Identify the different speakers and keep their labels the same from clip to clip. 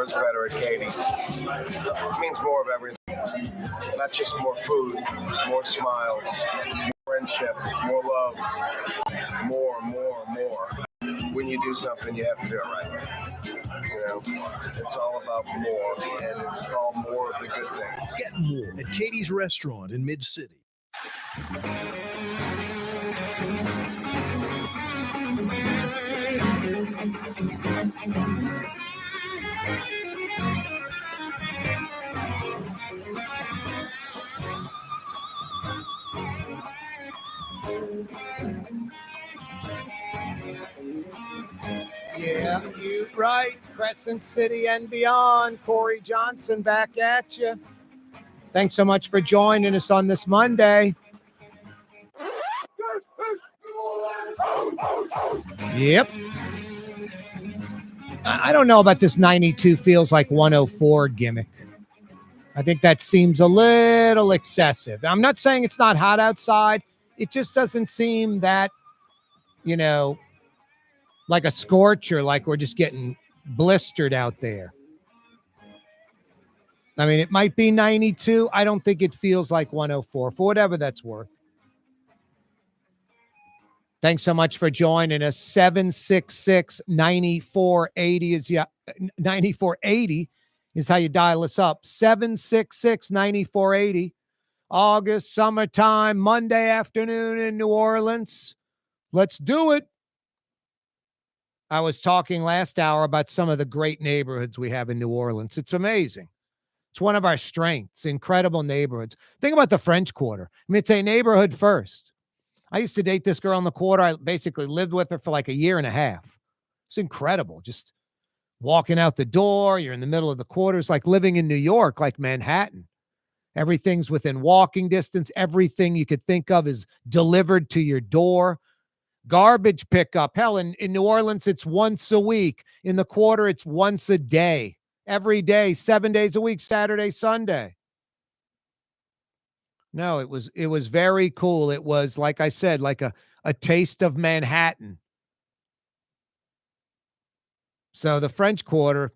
Speaker 1: is better at Katie's. It means more of everything. Not just more food, more smiles, more friendship, more love, more. When you do something, you have to do it right. You know, it's all about more, and it's all more of the good things.
Speaker 2: Get more at Katie's Restaurant in Mid-City.
Speaker 3: Yeah, you right. Crescent City and beyond. Corey Johnson back at you. Thanks so much for joining us on this Monday. Yep. I don't know about this 92 feels like 104 gimmick. I think that seems a little excessive. I'm not saying it's not hot outside. It just doesn't seem that, you know, like a scorcher, like we're just getting blistered out there. I mean, it might be 92. I don't think it feels like 104 for whatever that's worth. Thanks so much for joining us. 766-9480 is 9480 is how you dial us up. 766-9480. August, summertime, Monday afternoon in New Orleans. Let's do it. I was talking last hour about some of the great neighborhoods we have in New Orleans. It's amazing. It's one of our strengths, incredible neighborhoods. Think about the French Quarter. I mean, it's a neighborhood first. I used to date this girl in the Quarter. I basically lived with her for like a year and a half. It's incredible. Just walking out the door, you're in the middle of the Quarter. It's like living in New York, like Manhattan. Everything's within walking distance. Everything you could think of is delivered to your door. Garbage pickup. Hell, in New Orleans, it's once a week. In the Quarter, it's once a day. Every day, 7 days a week, Saturday, Sunday. No, it was very cool. It was, like I said, like a taste of Manhattan. So the French Quarter,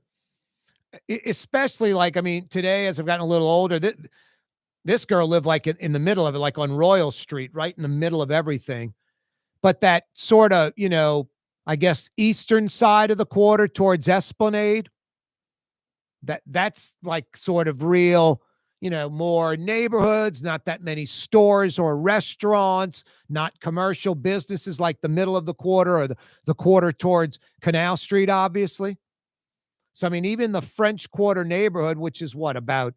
Speaker 3: especially today, as I've gotten a little older, this girl lived like in the middle of it, like on Royal Street, right in the middle of everything. But that sort of, I guess, eastern side of the Quarter towards Esplanade, that's like sort of real, more neighborhoods, not that many stores or restaurants, not commercial businesses like the middle of the Quarter or the Quarter towards Canal Street, obviously. So, I mean, even the French Quarter neighborhood, which is what, about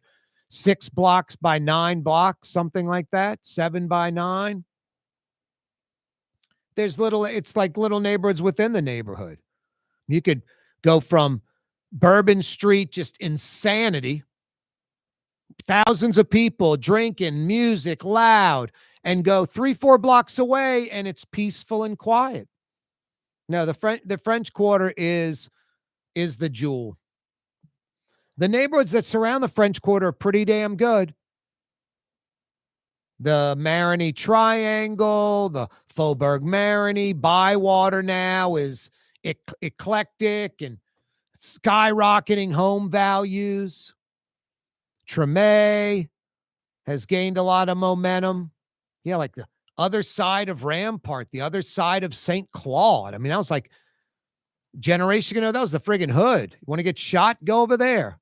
Speaker 3: 6 blocks by 9 blocks, something like that, 7 by 9. It's like little neighborhoods within the neighborhood. You could go from Bourbon Street, just insanity, thousands of people drinking, music loud, and go 3-4 blocks away, and it's peaceful and quiet. No, the French Quarter is the jewel. The neighborhoods that surround the French Quarter are pretty damn good. The Marigny Triangle, the Faubourg Marigny, Bywater now is eclectic and skyrocketing home values. Tremé has gained a lot of momentum. Yeah, like the other side of Rampart, the other side of St. Claude. I mean, that was like generation ago. That was the friggin' hood. You want to get shot? Go over there.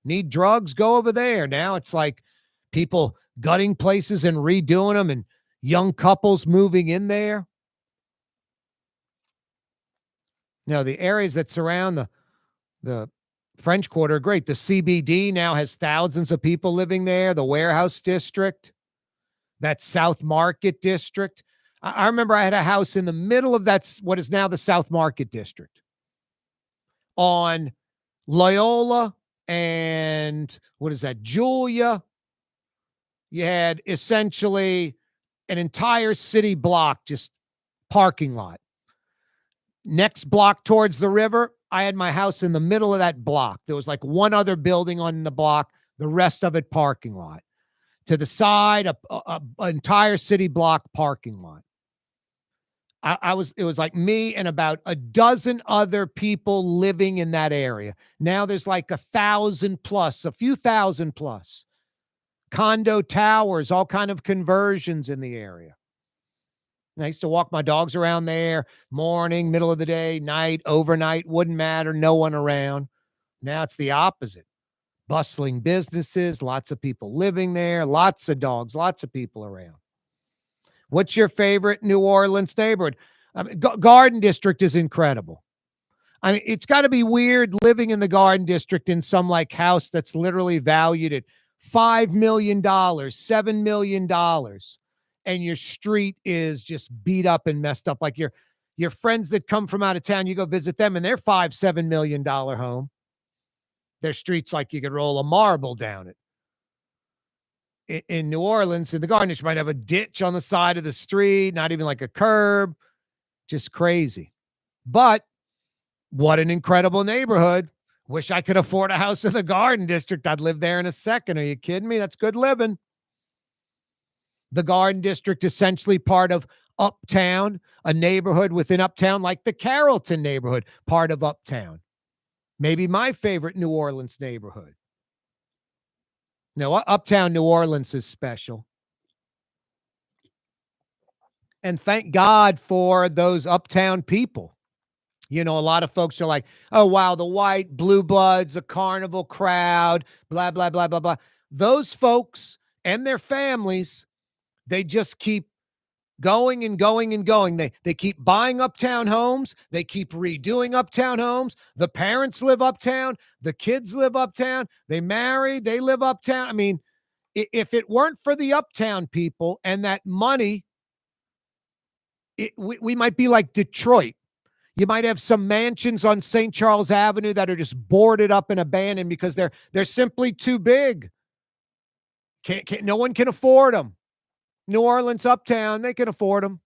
Speaker 3: Need drugs? Go over there. Now it's like people gutting places and redoing them and young couples moving in there. Now, the areas that surround the French Quarter are great. The CBD now has thousands of people living there. The Warehouse District, that South Market District. I remember I had a house in the middle of what is now the South Market District on Loyola and Julia. You had essentially an entire city block, just parking lot. Next block towards the river, I had my house in the middle of that block. There was like one other building on the block, the rest of it parking lot. To the side, an entire city block parking lot. It was like me and about a dozen other people living in that area. Now there's like 1,000 plus, a few thousand plus condo towers, all kind of conversions in the area. And I used to walk my dogs around there morning, middle of the day, night, overnight, wouldn't matter, no one around. Now it's the opposite. Bustling businesses, lots of people living there, lots of dogs, lots of people around. What's your favorite New Orleans neighborhood? I mean, Garden District is incredible. I mean, it's got to be weird living in the Garden District in some like house that's literally valued at $5 million, $7 million, and your street is just beat up and messed up. Like your friends that come from out of town, you go visit them in their $5-7 million home. Their streets like you could roll a marble down it. In New Orleans, in the Garden District, you might have a ditch on the side of the street, not even like a curb, just crazy. But what an incredible neighborhood. Wish I could afford a house in the Garden District. I'd live there in a second. Are you kidding me? That's good living. The Garden District, essentially part of Uptown, a neighborhood within Uptown, like the Carrollton neighborhood, part of Uptown. Maybe my favorite New Orleans neighborhood. No, Uptown New Orleans is special. And thank God for those Uptown people. You know, a lot of folks are like, oh, wow, the white blue bloods, a carnival crowd, blah, blah, blah, blah, blah. Those folks and their families, they just keep going and going and going. They keep buying uptown homes. They keep redoing uptown homes. The parents live uptown. The kids live uptown. They marry. They live uptown. I mean, if it weren't for the uptown people and that money, we might be like Detroit. You might have some mansions on St. Charles Avenue that are just boarded up and abandoned because they're simply too big. No one can afford them. New Orleans Uptown, they can afford them.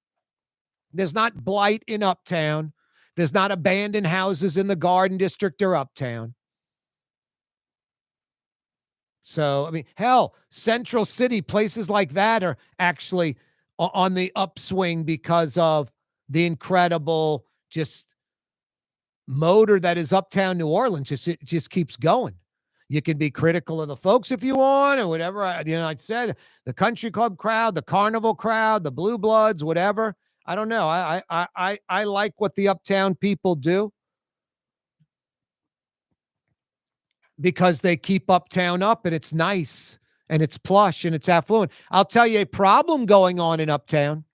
Speaker 3: There's not blight in Uptown. There's not abandoned houses in the Garden District or Uptown. So, I mean, hell, Central City, places like that are actually on the upswing because of the incredible just motor that is Uptown New Orleans. It just keeps going. You can be critical of the folks if you want or whatever. I said the country club crowd, the carnival crowd, the blue bloods, whatever. I don't know. I like what the Uptown people do because they keep Uptown up and it's nice and it's plush and it's affluent. I'll tell you a problem going on in Uptown.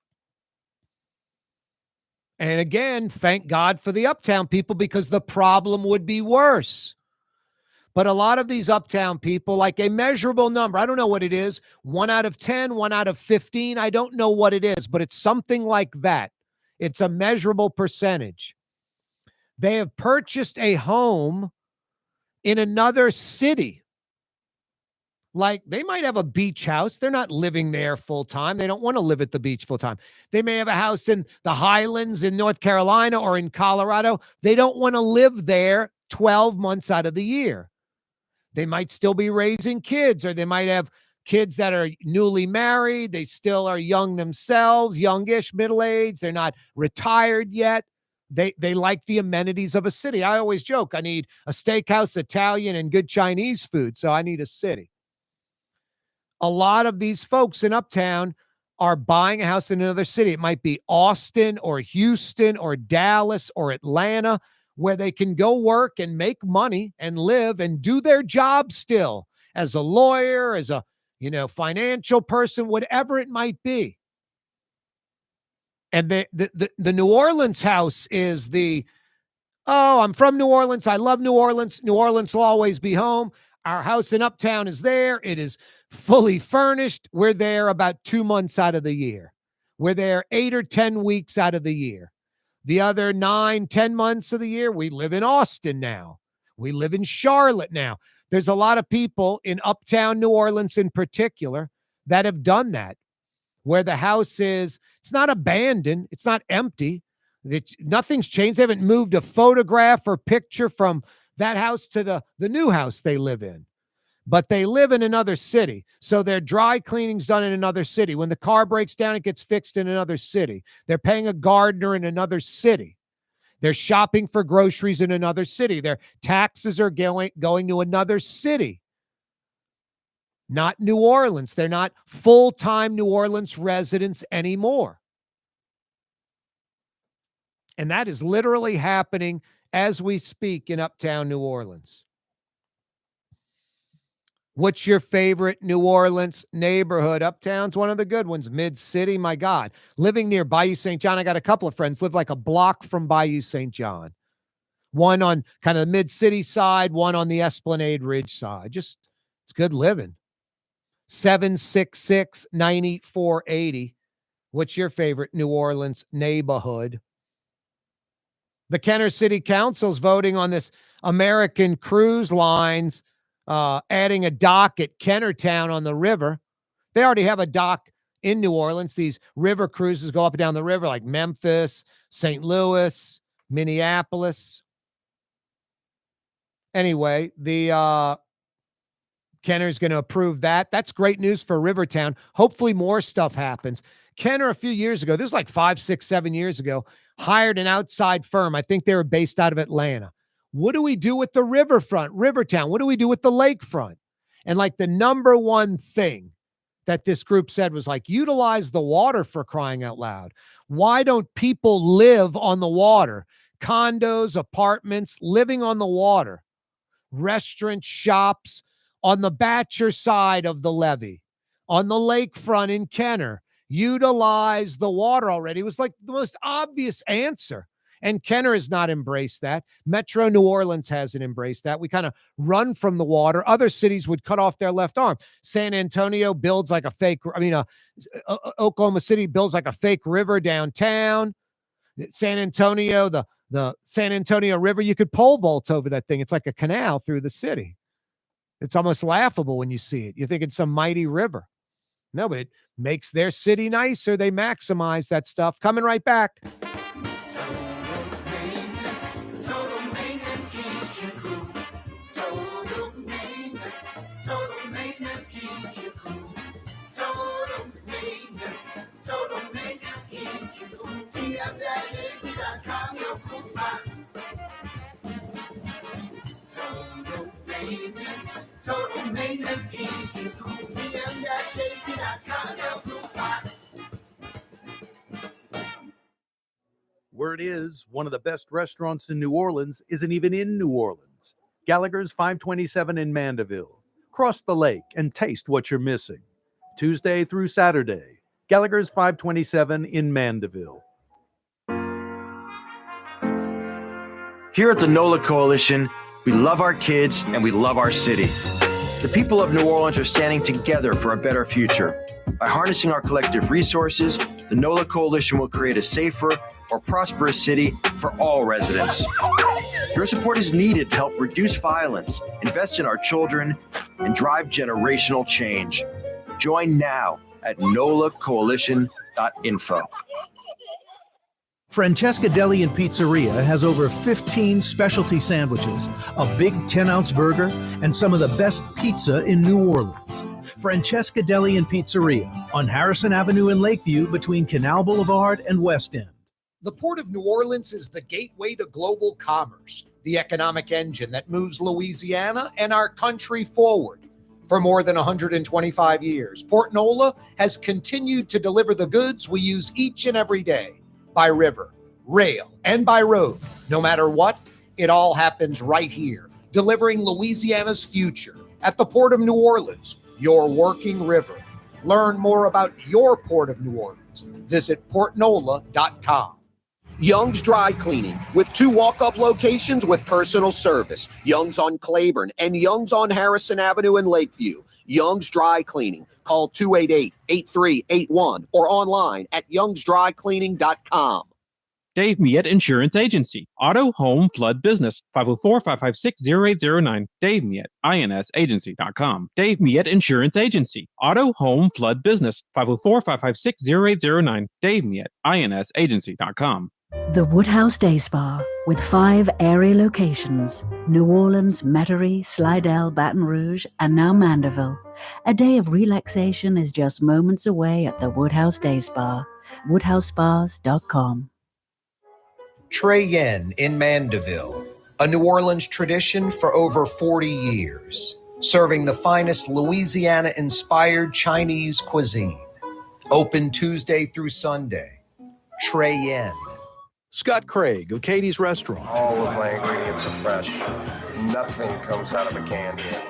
Speaker 3: And again, thank God for the Uptown people because the problem would be worse. But a lot of these Uptown people, like a measurable number, I don't know what it is, 1 out of 10, 1 out of 15, I don't know what it is, but it's something like that. It's a measurable percentage. They have purchased a home in another city. Like they might have a beach house. They're not living there full time. They don't want to live at the beach full time. They may have a house in the Highlands in North Carolina or in Colorado. They don't want to live there 12 months out of the year. They might still be raising kids, or they might have kids that are newly married. They still are young themselves, youngish, middle-aged. They're not retired yet. They like the amenities of a city. I always joke, I need a steakhouse, Italian, and good Chinese food, so I need a city. A lot of these folks in Uptown are buying a house in another city. It might be Austin or Houston or Dallas or Atlanta, where they can go work and make money and live and do their job still as a lawyer, as a, financial person, whatever it might be. And the New Orleans house is I'm from New Orleans. I love New Orleans. New Orleans will always be home. Our house in Uptown is there. It is fully furnished. We're there about 2 months out of the year. We're there 8 or 10 weeks out of the year. The other 9, 10 months of the year, we live in Austin now. We live in Charlotte now. There's a lot of people in Uptown New Orleans in particular that have done that, where the house it's not abandoned. It's not empty. Nothing's changed. They haven't moved a photograph or picture from that house to the new house they live in. but they live in another city. So their dry cleaning's done in another city. When the car breaks down, it gets fixed in another city. They're paying a gardener in another city. They're shopping for groceries in another city. Their taxes are going to another city. Not New Orleans. They're not full-time New Orleans residents anymore. And that is literally happening as we speak in uptown New Orleans. What's your favorite New Orleans neighborhood? Uptown's one of the good ones. Mid-City, my God. Living near Bayou St. John, I got a couple of friends live like a block from Bayou St. John. One on kind of the Mid-City side, one on the Esplanade Ridge side. Just, it's good living. 766-9480. What's your favorite New Orleans neighborhood? The Kenner City Council's voting on this American Cruise Lines adding a dock at Kennertown on the river. They already have a dock in New Orleans. These river cruises go up and down the river like Memphis, St. Louis, Minneapolis. Anyway, the Kenner's going to approve that. That's great news for Rivertown. Hopefully more stuff happens. Kenner, a few years ago, this is like 5, 6, 7 years ago, hired an outside firm. I think they were based out of Atlanta. What do we do with the riverfront, Rivertown? What do we do with the lakefront? And like the number one thing that this group said was like, utilize the water, for crying out loud. Why don't people live on the water? Condos, apartments, living on the water, restaurants, shops on the Batcher side of the levee, on the lakefront in Kenner. Utilize the water already. It was like the most obvious answer. And Kenner has not embraced that. Metro New Orleans hasn't embraced that. We kind of run from the water. Other cities would cut off their left arm. San Antonio builds like a fake, Oklahoma City builds like a fake river downtown. San Antonio, the San Antonio River, you could pole vault over that thing. It's like a canal through the city. It's almost laughable when you see it. You think it's some mighty river. No, but it makes their city nicer. They maximize that stuff. Coming right back.
Speaker 4: Total maintenance keeps you cool. TM-JC.com, your cool spots.
Speaker 2: Word is, one of the best restaurants in New Orleans isn't even in New Orleans. Gallagher's 527 in Mandeville. Cross the lake and taste what you're missing. Tuesday through Saturday, Gallagher's 527 in Mandeville.
Speaker 5: Here at the NOLA Coalition, we love our kids and we love our city. The people of New Orleans are standing together for a better future. By harnessing our collective resources, the NOLA Coalition will create a safer, more prosperous city for all residents. Your support is needed to help reduce violence, invest in our children, and drive generational change. Join now at nolacoalition.info.
Speaker 2: Francesca Deli and Pizzeria has over 15 specialty sandwiches, a big 10-ounce burger, and some of the best pizza in New Orleans. Francesca Deli and Pizzeria on Harrison Avenue in Lakeview between Canal Boulevard and West End.
Speaker 3: The Port of New Orleans is the gateway to global commerce, the economic engine that moves Louisiana and our country forward. For more than 125 years, Port Nola has continued to deliver the goods we use each and every day. By river, rail, and by road. No matter what, it all happens right here, delivering Louisiana's future at the Port of New Orleans, your working river. Learn more about your Port of New Orleans. Visit portnola.com. Young's Dry Cleaning, with 2 walk-up locations with personal service. Young's on Claiborne and Young's on Harrison Avenue in Lakeview. Young's Dry Cleaning. Call 288-8381 or online at youngsdrycleaning.com.
Speaker 6: Dave Miette Insurance Agency. Auto, home, flood, business. 504-556-0809. Dave Miette, insagency.com. Dave Miette Insurance Agency. Auto, home, flood, business. 504-556-0809. Dave Miette, insagency.com.
Speaker 7: The Woodhouse Day Spa, with 5 airy locations: New Orleans, Metairie, Slidell, Baton Rouge, and now Mandeville. A day of relaxation is just moments away at the Woodhouse Day Spa. WoodhouseSpas.com.
Speaker 3: Trey Yen in Mandeville, a New Orleans tradition for over 40 years, serving the finest Louisiana-inspired Chinese cuisine. Open Tuesday through Sunday. Trey Yen.
Speaker 2: Scott Craig of Katie's Restaurant.
Speaker 1: All of my ingredients are fresh. Nothing comes out of a can here.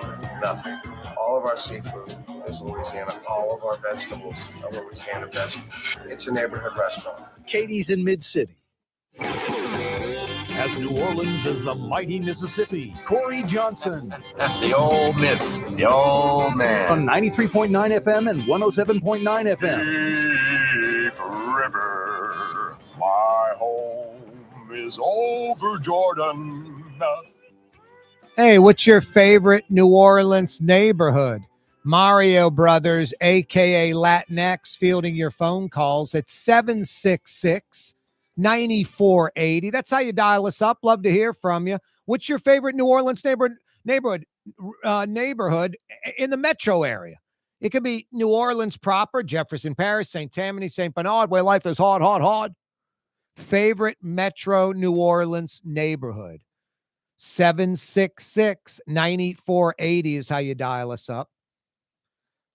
Speaker 1: Nothing. All of our seafood is Louisiana. All of our vegetables are Louisiana vegetables. It's a neighborhood restaurant.
Speaker 2: Katie's in Mid-City. As New Orleans as the mighty Mississippi, Corey Johnson.
Speaker 8: The old miss, the old man.
Speaker 2: On 93.9 FM and 107.9 FM.
Speaker 8: Deep River, my home is over Jordan.
Speaker 3: Hey, what's your favorite New Orleans neighborhood? Mario Brothers, a.k.a. Latinx, fielding your phone calls at 766-9480. That's how you dial us up. Love to hear from you. What's your favorite New Orleans neighborhood in the metro area? It could be New Orleans proper, Jefferson Parish, St. Tammany, St. Bernard, where life is hard, hard, hard. Favorite metro New Orleans neighborhood. 766-9480 is how you dial us up.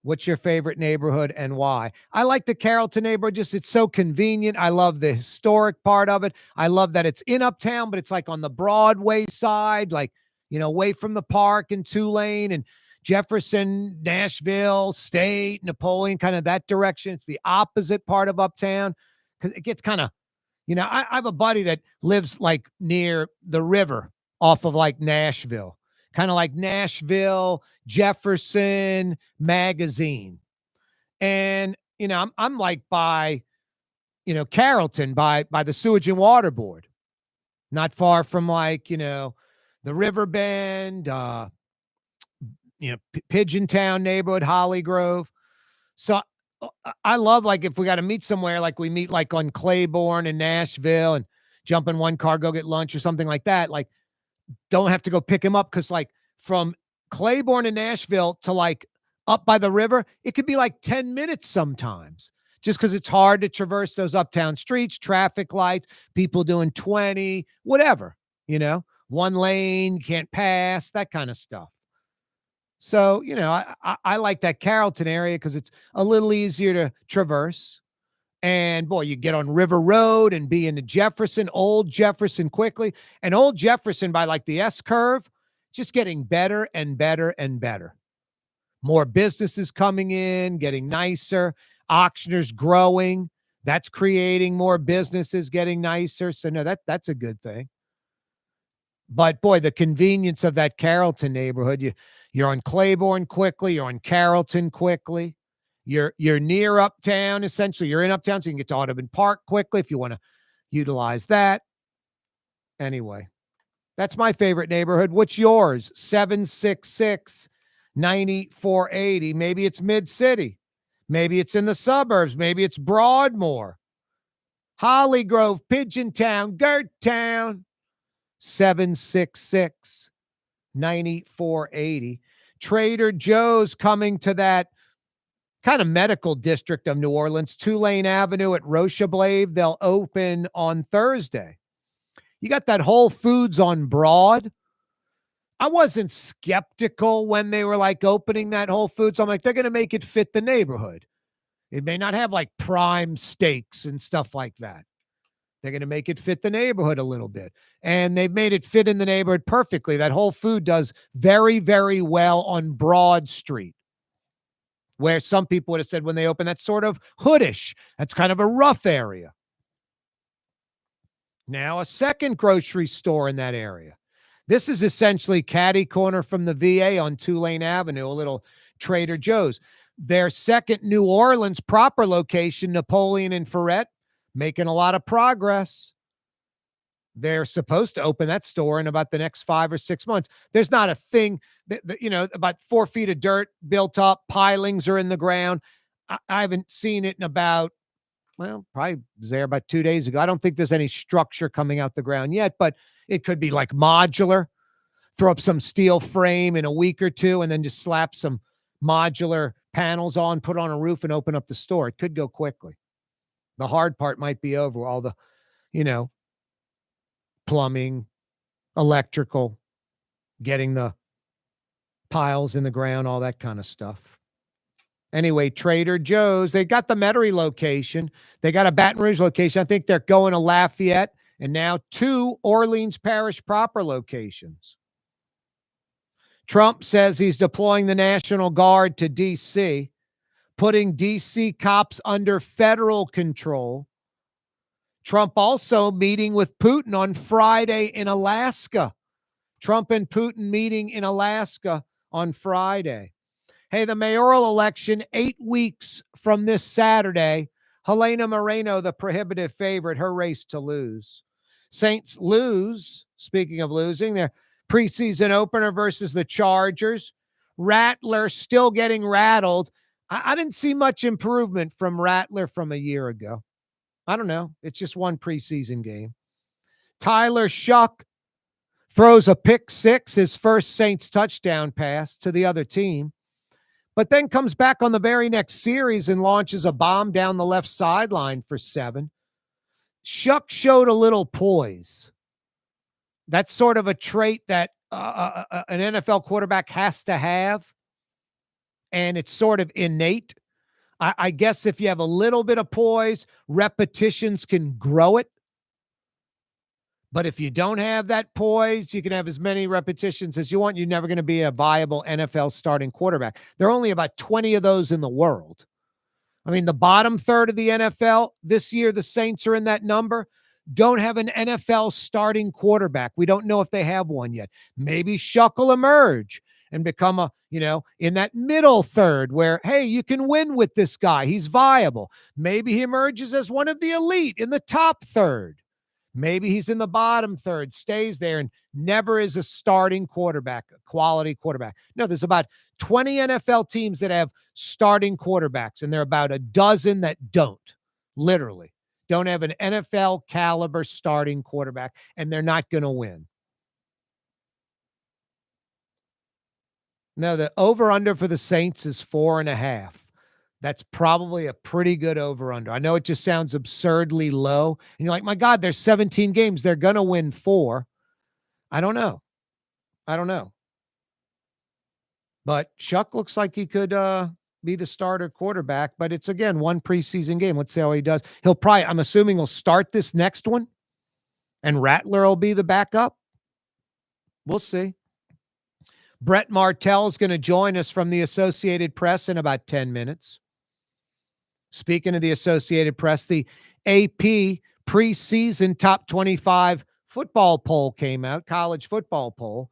Speaker 3: What's your favorite neighborhood and why? I like the Carrollton neighborhood. Just it's so convenient. I love the historic part of it. I love that it's in Uptown, but it's like on the Broadway side, like, you know, away from the park and Tulane and Jefferson, Nashville, State, Napoleon, kind of that direction. It's the opposite part of Uptown because it gets kind of, you know, I have a buddy that lives like near the river off of like Nashville. Kind of like Nashville, Jefferson, Magazine. And, you know, I'm like by, you know, Carrollton, by the Sewage and Water Board. Not far from like, you know, the River Bend, you know, Pigeon Town neighborhood, Holly Grove. So I love like if we got to meet somewhere, like we meet like on Claiborne and Nashville and jump in one car, go get lunch or something like that. Like, don't have to go pick him up because like from Claiborne and Nashville to like up by the river, it could be like 10 minutes sometimes just because it's hard to traverse those uptown streets, traffic lights, people doing 20, whatever, you know, one lane, can't pass, that kind of stuff. So, you know, I like that Carrollton area because it's a little easier to traverse. And boy, you get on River Road and be into Jefferson, Old Jefferson quickly. And Old Jefferson by like the S curve, just getting better and better and better. More businesses coming in, getting nicer, auctioneers growing. That's creating more businesses, getting nicer. So no, that's a good thing. But boy, the convenience of that Carrollton neighborhood, you're on Claiborne quickly, you're on Carrollton quickly. You're near Uptown, essentially. You're in Uptown, so you can get to Audubon Park quickly if you want to utilize that. Anyway, that's my favorite neighborhood. What's yours? 766-9480. Maybe it's Mid-City. Maybe it's in the suburbs. Maybe it's Broadmoor, Holly Grove, Pigeon Town, Gert Town. 766-9480. Trader Joe's coming to that kind of medical district of New Orleans, Tulane Avenue at Rocheblave. They'll open on Thursday. You got that Whole Foods on Broad. I wasn't skeptical when they were like opening that Whole Foods. I'm like, they're going to make it fit the neighborhood. It may not have like prime steaks and stuff like that. They're going to make it fit the neighborhood a little bit. And they've made it fit in the neighborhood perfectly. That Whole Food does very, very well on Broad Street, where some people would have said when they open, that's sort of hoodish. That's kind of a rough area. Now a second grocery store in that area. This is essentially catty corner from the VA on Tulane Avenue, a little Trader Joe's. Their second New Orleans proper location, Napoleon and Ferret, making a lot of progress. They're supposed to open that store in about the next 5 or 6 months. There's not a thing that you know, about 4 feet of dirt built up, pilings are in the ground. I haven't seen it in about well, probably was there about 2 days ago. I don't think there's any structure coming out the ground yet, but it could be like modular. Throw up some steel frame in a week or two and then just slap some modular panels on, put on a roof and open up the store. It could go quickly. The hard part might be over. All the, plumbing, electrical, getting the piles in the ground, all that kind of stuff. Anyway, Trader Joe's, they got the Metairie location. They got a Baton Rouge location. I think they're going to Lafayette and now 2 Orleans Parish proper locations. Trump says he's deploying the National Guard to D.C., putting D.C. cops under federal control. Trump also meeting with Putin on Friday in Alaska. Trump and Putin meeting in Alaska on Friday. Hey, the mayoral election, 8 weeks from this Saturday. Helena Moreno, the prohibitive favorite, her race to lose. Saints lose, speaking of losing, their preseason opener versus the Chargers. Rattler still getting rattled. I didn't see much improvement from Rattler from a year ago. I don't know. It's just one preseason game. Tyler Shuck throws a pick six, his first Saints touchdown pass to the other team, but then comes back on the very next series and launches a bomb down the left sideline for 7. Shuck showed a little poise. That's sort of a trait that an NFL quarterback has to have, and it's sort of innate. I guess if you have a little bit of poise, repetitions can grow it. But if you don't have that poise, you can have as many repetitions as you want. You're never going to be a viable NFL starting quarterback. There are only about 20 of those in the world. I mean, the bottom third of the NFL this year, the Saints are in that number, don't have an NFL starting quarterback. We don't know if they have one yet. Maybe Shuck will emerge and become in that middle third where, hey, you can win with this guy. He's viable. Maybe he emerges as one of the elite in the top third. Maybe he's in the bottom third, stays there, and never is a starting quarterback, a quality quarterback. No, there's about 20 NFL teams that have starting quarterbacks, and there are about a dozen that don't, literally. Don't have an NFL caliber starting quarterback, and they're not going to win. No, the over-under for the Saints is 4.5. That's probably a pretty good over-under. I know it just sounds absurdly low. And you're like, my God, there's 17 games. They're going to win 4. I don't know. But Shuck looks like he could be the starter quarterback. But it's, again, one preseason game. Let's see how he does. I'm assuming he'll start this next one. And Rattler will be the backup. We'll see. Brett Martell is going to join us from the Associated Press in about 10 minutes. Speaking of the Associated Press, the AP preseason top 25 football poll came out, college football poll.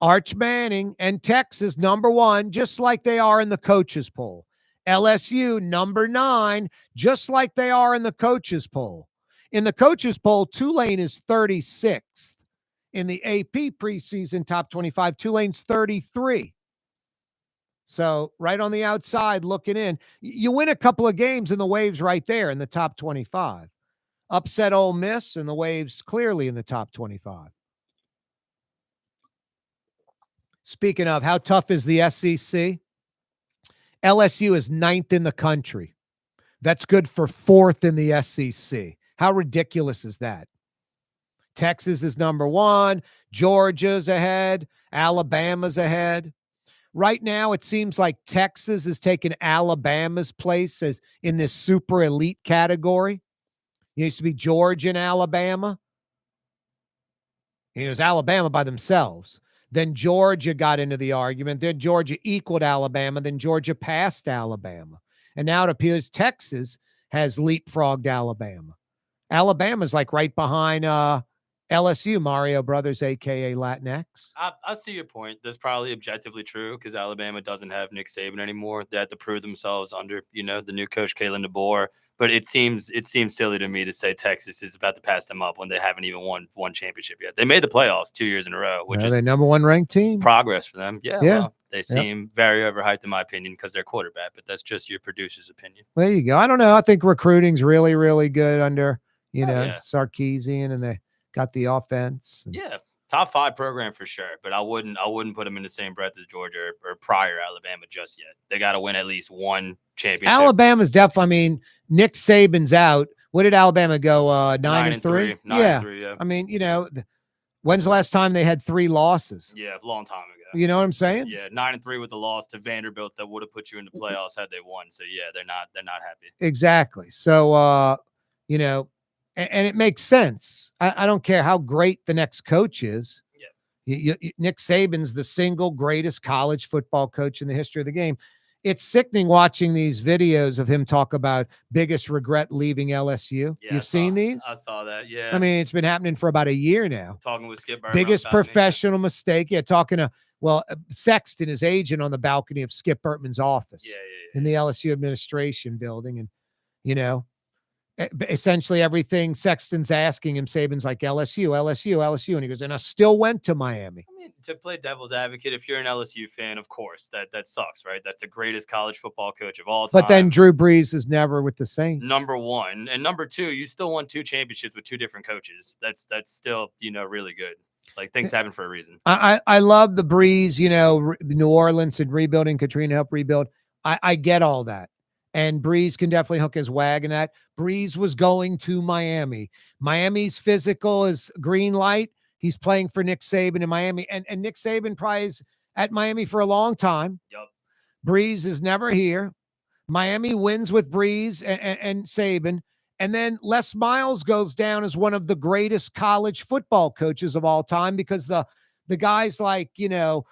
Speaker 3: Arch Manning and Texas, number 1, just like they are in the coaches poll. LSU, number 9, just like they are in the coaches poll. In the coaches poll, Tulane is 36th. In the AP preseason top 25, Tulane's 33. So right on the outside looking in, you win a couple of games and the Waves right there in the top 25. Upset Ole Miss and the Waves clearly in the top 25. Speaking of, how tough is the SEC? LSU is 9th in the country. That's good for 4th in the SEC. How ridiculous is that? Texas is number 1. Georgia's ahead. Alabama's ahead. Right now, it seems like Texas is taking Alabama's place as in this super elite category. It used to be Georgia and Alabama. It was Alabama by themselves. Then Georgia got into the argument. Then Georgia equaled Alabama. Then Georgia passed Alabama. And now it appears Texas has leapfrogged Alabama. Alabama's like right behind LSU, Mario Brothers, a.k.a. Latinx.
Speaker 9: I see your point. That's probably objectively true because Alabama doesn't have Nick Saban anymore. They had to prove themselves under, the new coach, Kalen DeBoer. But it seems silly to me to say Texas is about to pass them up when they haven't even won one championship yet. They made the playoffs 2 years in a row, which is
Speaker 3: they're number one ranked team.
Speaker 9: progress for them. Yeah.
Speaker 3: Yeah.
Speaker 9: Well, they seem very overhyped in my opinion because they're quarterback, but that's just your producer's opinion.
Speaker 3: There you go. I don't know. I think recruiting's really, really good under,
Speaker 9: Yeah.
Speaker 3: Sarkisian, and they got the offense.
Speaker 9: Yeah. Top 5 program for sure, but I wouldn't put them in the same breath as Georgia or prior Alabama just yet. They got to win at least one championship.
Speaker 3: Alabama's definitely. I mean, Nick Saban's out. What did Alabama go? 9-3.
Speaker 9: 9-3, yeah.
Speaker 3: I mean, when's the last time they had 3 losses?
Speaker 9: Yeah, a long time ago.
Speaker 3: You know what I'm saying?
Speaker 9: Yeah, 9-3 with the loss to Vanderbilt that would have put you in the playoffs had they won. So yeah, they're not happy.
Speaker 3: Exactly. So and it makes sense. I don't care how great the next coach is.
Speaker 9: Yeah.
Speaker 3: Nick Saban's the single greatest college football coach in the history of the game. It's sickening watching these videos of him talk about biggest regret leaving LSU.
Speaker 9: Yeah,
Speaker 3: You've seen these?
Speaker 9: I saw that. Yeah.
Speaker 3: I mean, it's been happening for about a year now.
Speaker 9: Talking with Skip Bertman
Speaker 3: Biggest
Speaker 9: about me.
Speaker 3: professional mistake. Yeah, talking to Sexton, his agent, on the balcony of Skip Bertman's office in the LSU administration building. And, essentially everything Sexton's asking him, Saban's like, LSU. And he goes, and I still went to Miami.
Speaker 9: I mean, to play devil's advocate, if you're an LSU fan, of course, that sucks, right? That's the greatest college football coach of all time.
Speaker 3: But then Drew Brees is never with the Saints.
Speaker 9: Number 1. And number 2, you still won 2 championships with 2 different coaches. That's still, really good. Like, things happen for a reason.
Speaker 3: I love the Brees, New Orleans and rebuilding. Katrina helped rebuild. I get all that. And Brees can definitely hook his wagon at. Brees was going to Miami. Miami's physical is green light. He's playing for Nick Saban in Miami. And Nick Saban probably is at Miami for a long time.
Speaker 9: Yep.
Speaker 3: Brees is never here. Miami wins with Brees and Saban. And then Les Miles goes down as one of the greatest college football coaches of all time because the guys like,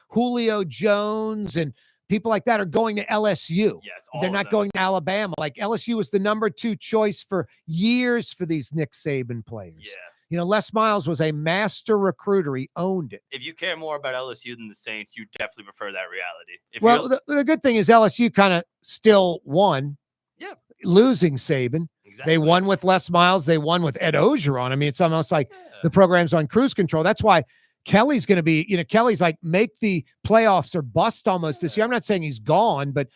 Speaker 3: Julio Jones and people like that are going to LSU.
Speaker 9: Yes,
Speaker 3: they're not going to Alabama. Like LSU was the number 2 choice for years for these Nick Saban players.
Speaker 9: Yeah.
Speaker 3: Les Miles was a master recruiter. He owned it.
Speaker 9: If you care more about LSU than the Saints, you definitely prefer that reality.
Speaker 3: The good thing is LSU kind of still won.
Speaker 9: Yeah.
Speaker 3: Losing Saban.
Speaker 9: Exactly.
Speaker 3: They won with Les Miles. They won with Ed Ogeron. I mean, it's almost like the program's on cruise control. That's why Kelly's going to be, Kelly's like, make the playoffs or bust almost this year. I'm not saying he's gone, but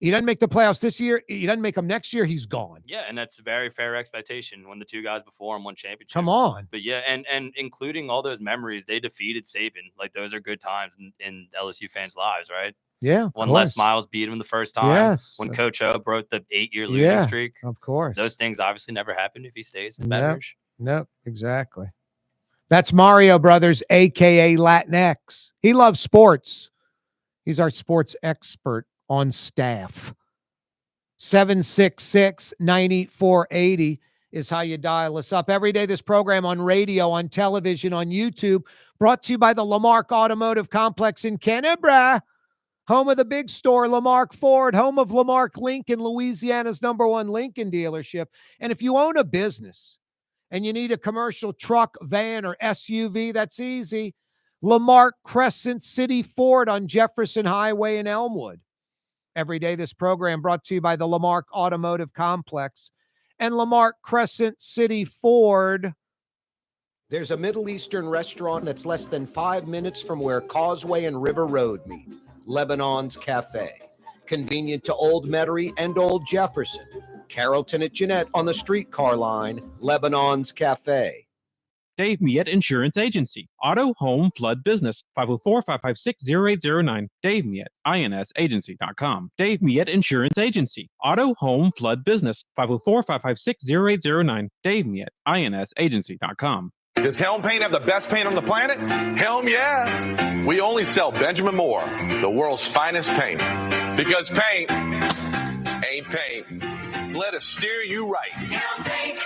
Speaker 3: he doesn't make the playoffs this year. He doesn't make them next year. He's gone.
Speaker 9: Yeah, and that's a very fair expectation when the 2 guys before him won championships.
Speaker 3: Come on.
Speaker 9: But yeah, and including all those memories, they defeated Saban. Like, those are good times in LSU fans' lives, right?
Speaker 3: Yeah.
Speaker 9: When Les Miles beat him the first time.
Speaker 3: Yes.
Speaker 9: When Coach O broke the 8-year losing streak.
Speaker 3: Of course.
Speaker 9: Those things obviously never happen if he stays in Baton Rouge.
Speaker 3: Nope, exactly. That's Mario Brothers, a.k.a. Latinx. He loves sports. He's our sports expert on staff. 766-9480 is how you dial us up. Every day, this program on radio, on television, on YouTube, brought to you by the Lamarck Automotive Complex in Canberra, home of the big store, Lamarck Ford, home of Lamarck Lincoln, Louisiana's #1 Lincoln dealership. And if you own a business and you need a commercial truck, van, or SUV, that's easy. Lamarck Crescent City Ford on Jefferson Highway in Elmwood. Every day, this program brought to you by the Lamarck Automotive Complex and Lamarck Crescent City Ford. There's a Middle Eastern restaurant that's less than 5 minutes from where Causeway and River Road meet. Lebanon's Cafe. Convenient to Old Metairie and Old Jefferson. Carrollton at Jeanette on the streetcar line. Lebanon's Cafe.
Speaker 6: Dave Miette Insurance Agency. Auto, home, flood, business. 504-556-0809. Dave Miette, INSagency.com. Dave Miette Insurance Agency. Auto, home, flood, business. 504-556-0809. Dave Miette, INSagency.com.
Speaker 8: Does Helm Paint have the best paint on the planet? Helm, yeah. We only sell Benjamin Moore, the world's finest paint. Because paint ain't paint. Let us steer you right.
Speaker 4: Helm Paint.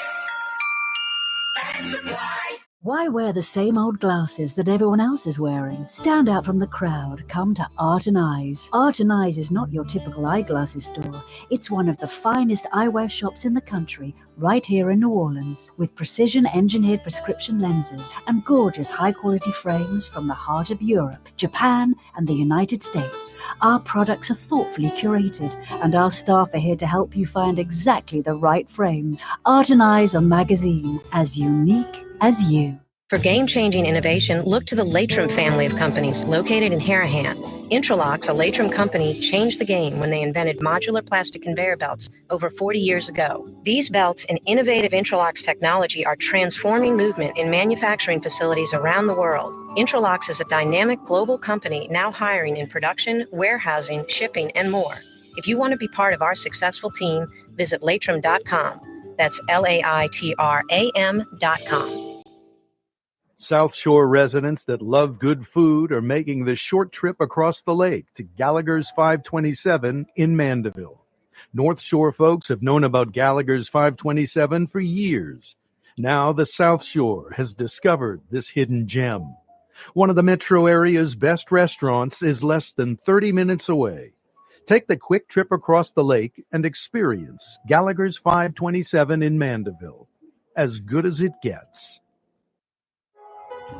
Speaker 4: That's supply.
Speaker 7: Why wear the same old glasses that everyone else is wearing? Stand out from the crowd. Come to Art and Eyes. Art and Eyes is not your typical eyeglasses store. It's one of the finest eyewear shops in the country, right here in New Orleans, with precision engineered prescription lenses and gorgeous high quality frames from the heart of Europe, Japan, and the United States. Our products are thoughtfully curated, and our staff are here to help you find exactly the right frames. Art and Eyes on Magazine, as unique as you.
Speaker 10: For game-changing innovation, look to the Latrim family of companies located in Harahan. Intralocks, a Latrim company, changed the game when they invented modular plastic conveyor belts over 40 years ago. These belts and innovative Intralocks technology are transforming movement in manufacturing facilities around the world. Intralocks is a dynamic global company now hiring in production, warehousing, shipping, and more. If you want to be part of our successful team, visit latrim.com. That's LAITRAM.com.
Speaker 2: South Shore residents that love good food are making the short trip across the lake to Gallagher's 527 in Mandeville. North Shore folks have known about Gallagher's 527 for years. Now the South Shore has discovered this hidden gem. One of the metro area's best restaurants is less than 30 minutes away. Take the quick trip across the lake and experience Gallagher's 527 in Mandeville. As good as it gets.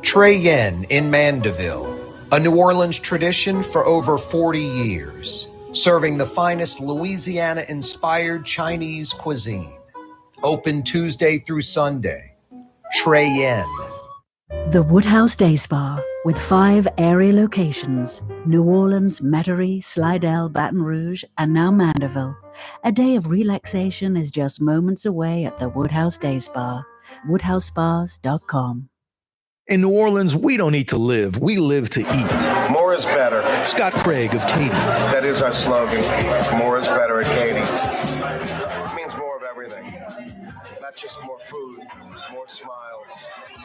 Speaker 3: Trey Yen in Mandeville, a New Orleans tradition for over 40 years, serving the finest Louisiana-inspired Chinese cuisine. Open Tuesday through Sunday. Trey Yen.
Speaker 7: The Woodhouse Day Spa, with 5 area locations: New Orleans, Metairie, Slidell, Baton Rouge, and now Mandeville. A day of relaxation is just moments away at the Woodhouse Day Spa. WoodhouseSpas.com.
Speaker 11: In New Orleans, we don't eat to live, we live to eat.
Speaker 1: More is better.
Speaker 11: Scott Craig of Katie's.
Speaker 1: That is our slogan. More is better at Katie's. It means more of everything. Not just more food, more smiles,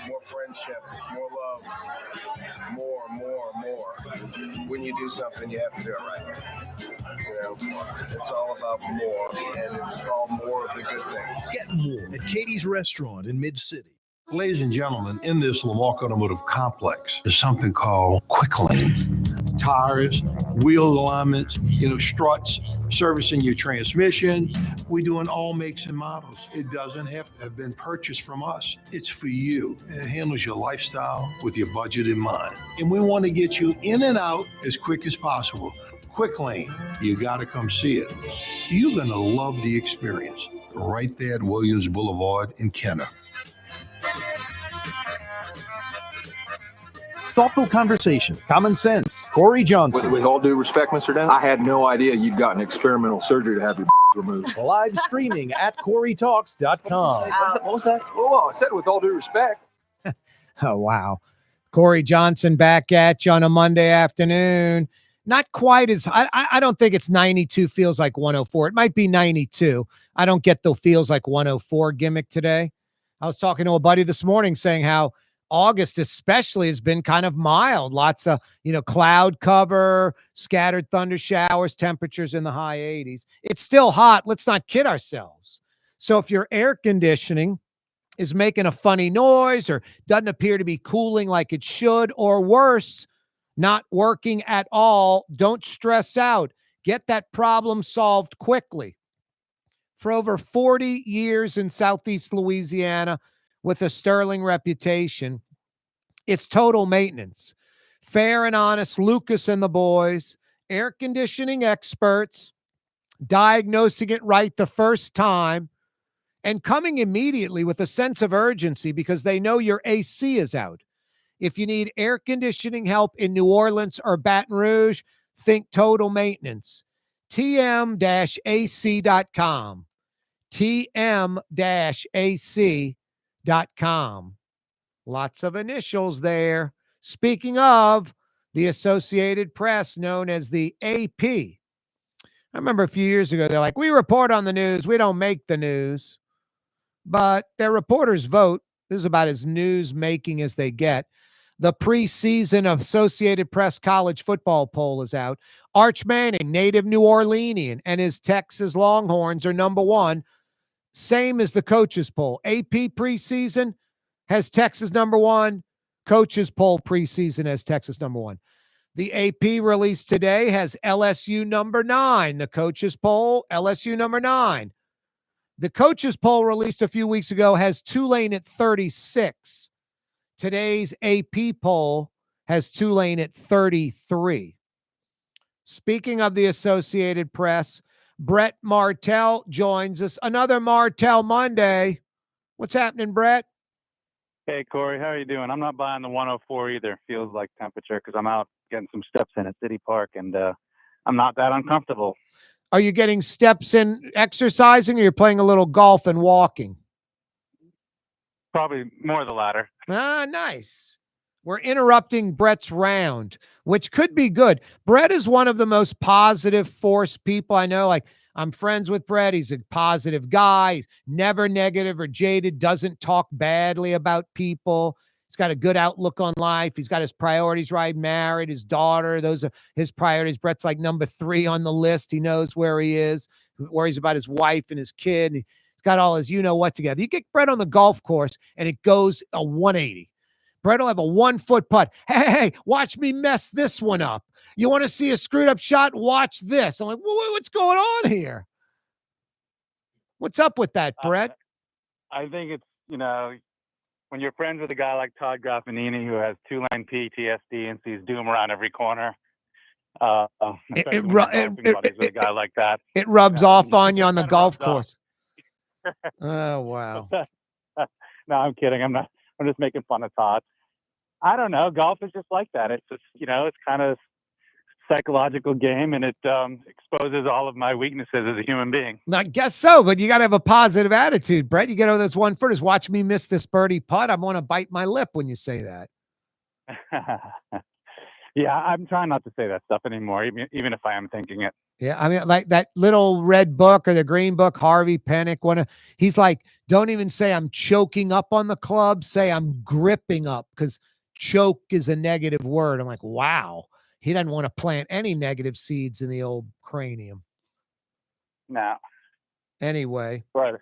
Speaker 1: more friendship, more love, more. When you do something, you have to do it right. You know, it's all about more, and it's all more of the good things.
Speaker 11: Get more at Katie's Restaurant in Mid-City.
Speaker 12: Ladies and gentlemen, in this Lamarck Automotive Complex is something called Quick Lane. Tires, wheel alignments, struts, servicing your transmission. We do in all makes and models. It doesn't have to have been purchased from us. It's for you. It handles your lifestyle with your budget in mind. And we want to get you in and out as quick as possible. Quick Lane, you got to come see it. You're going to love the experience. Right there at Williams Boulevard in Kenner.
Speaker 2: Thoughtful conversation, common sense. Corey Johnson.
Speaker 13: With all due respect, Mr. Dennis, I had no idea you'd gotten experimental surgery to have your removed.
Speaker 2: Live streaming at CoreyTalks.com.
Speaker 13: What was that? Whoa, I said with all due respect.
Speaker 3: Oh, wow. Corey Johnson back at you on a Monday afternoon. Not quite as, I don't think it's 92 feels like 104. It might be 92. I don't get the feels like 104 gimmick today. I was talking to a buddy this morning saying how August especially has been kind of mild. Lots of, cloud cover, scattered thunder showers, temperatures in the high 80s. It's still hot. Let's not kid ourselves. So if your air conditioning is making a funny noise or doesn't appear to be cooling like it should, or worse, not working at all, don't stress out. Get that problem solved quickly. For over 40 years in Southeast Louisiana, with a sterling reputation, it's Total Maintenance. Fair and honest, Lucas and the boys, air conditioning experts, diagnosing it right the first time, and coming immediately with a sense of urgency because they know your AC is out. If you need air conditioning help in New Orleans or Baton Rouge, think Total Maintenance. TM-AC.com. TM-AC.com. Lots of initials there. Speaking of the Associated Press, known as the AP. I remember a few years ago, they're like, we report on the news. We don't make the news. But their reporters vote. This is about as news-making as they get. The preseason Associated Press college football poll is out. Arch Manning, native New Orleanian, and his Texas Longhorns are number one. Same as the coaches poll. AP preseason has Texas number one. Coaches poll preseason has Texas number one. The AP release today has LSU number 9. The coaches poll, LSU number 9. The coaches poll released a few weeks ago has Tulane at 36. Today's AP poll has Tulane at 33. Speaking of the Associated Press, Brett Martell joins us. Another Martell Monday. What's happening, Brett?
Speaker 14: Hey, Corey, how are you doing? I'm not buying the 104 either. Feels like temperature because I'm out getting some steps in at City Park, and I'm not that uncomfortable.
Speaker 3: Are you getting steps in exercising, or you're playing a little golf and walking?
Speaker 14: Probably more the latter.
Speaker 3: Ah, nice. We're interrupting Brett's round, which could be good. Brett is one of the most positive force people I know. Like, I'm friends with Brett. He's a positive guy. He's never negative or jaded, doesn't talk badly about people. He's got a good outlook on life. He's got his priorities right, married, his daughter. Those are his priorities. Brett's like number 3 on the list. He knows where he is, worries about his wife and his kid. He's got all his you-know-what together. You get Brett on the golf course, and it goes a 180. Brett will have a 1-foot putt. Hey, watch me mess this one up. You want to see a screwed up shot? Watch this. I'm like, what's going on here? What's up with that, Brett?
Speaker 14: I think it's, when you're friends with a guy like Todd Graffinini who has Tulane PTSD and sees doom around every corner, especially when you're golfing buddies with a guy like that.
Speaker 3: It rubs off on you on the golf course. Oh, wow.
Speaker 14: No, I'm kidding. I'm just making fun of Todd. I don't know. Golf is just like that. It's just, it's kind of psychological game, and it exposes all of my weaknesses as a human being.
Speaker 3: I guess so, but you got to have a positive attitude, Brett. You get over those 1-footers. Watch me miss this birdie putt. I want to bite my lip when you say that.
Speaker 14: Yeah, I'm trying not to say that stuff anymore, even if I am thinking it.
Speaker 3: Yeah, I mean, like that little red book or the green book, Harvey Penick, he's like, don't even say I'm choking up on the club, say I'm gripping up, because choke is a negative word. I'm like, wow, he doesn't want to plant any negative seeds in the old cranium.
Speaker 14: No.
Speaker 3: Anyway.
Speaker 14: Right.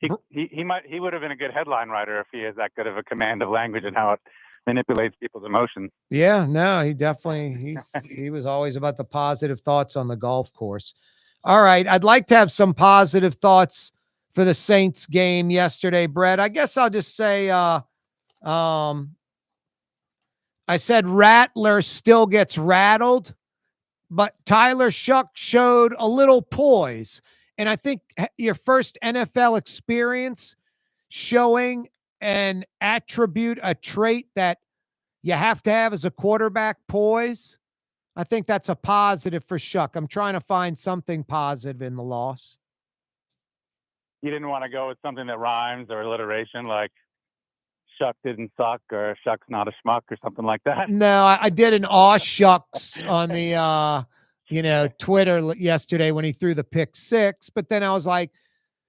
Speaker 14: He would have been a good headline writer if he has that good of a command of language and how it manipulates people's emotions.
Speaker 3: Yeah, no, he was always about the positive thoughts on the golf course. All right, I'd like to have some positive thoughts for the Saints game yesterday, Brett. I guess I'll just say I said Rattler still gets rattled, but Tyler Shuck showed a little poise. And I think your first NFL experience showing an attribute, a trait that you have to have as a quarterback, poise. I think that's a positive for Shuck. I'm trying to find something positive in the loss.
Speaker 14: You didn't want to go with something that rhymes or alliteration like Shuck didn't suck or Shuck's not a schmuck or something like that?
Speaker 3: No, I did an aw shucks on the Twitter yesterday when he threw the pick 6, but then I was like,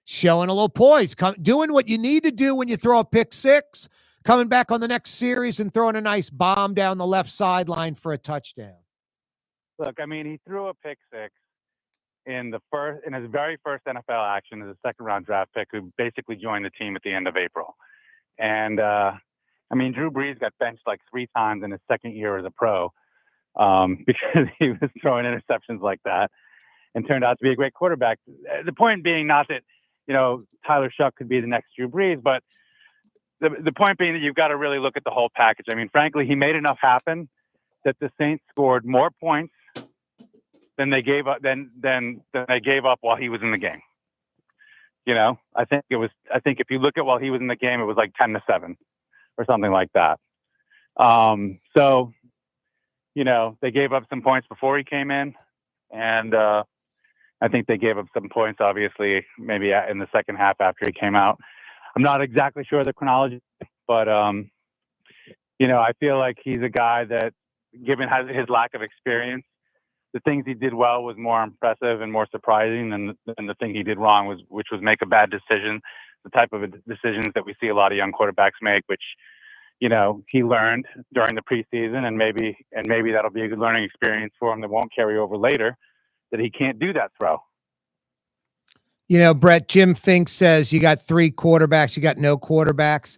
Speaker 3: showing a little poise, doing what you need to do when you throw a pick 6, coming back on the next series and throwing a nice bomb down the left sideline for a touchdown.
Speaker 14: Look, I mean, he threw a pick 6 in his very first NFL action as a second-round draft pick who basically joined the team at the end of April. And, Drew Brees got benched like 3 times in his second year as a pro because he was throwing interceptions like that and turned out to be a great quarterback. The point being not that, Tyler Shuck could be the next Drew Brees, but the point being that you've got to really look at the whole package. I mean, frankly, he made enough happen that the Saints scored more points than they gave up than they gave up while he was in the game. I think if you look at while he was in the game, it was like 10-7 or something like that. So, they gave up some points before he came in, and I think they gave up some points, obviously, maybe in the second half after he came out. I'm not exactly sure of the chronology, but, I feel like he's a guy that, given his lack of experience, the things he did well was more impressive and more surprising than the thing he did wrong, which was make a bad decision, the type of decisions that we see a lot of young quarterbacks make, which, he learned during the preseason, and maybe that'll be a good learning experience for him that won't carry over later, that he can't do that throw.
Speaker 3: Brett, Jim Fink says you got 3 quarterbacks, you got no quarterbacks.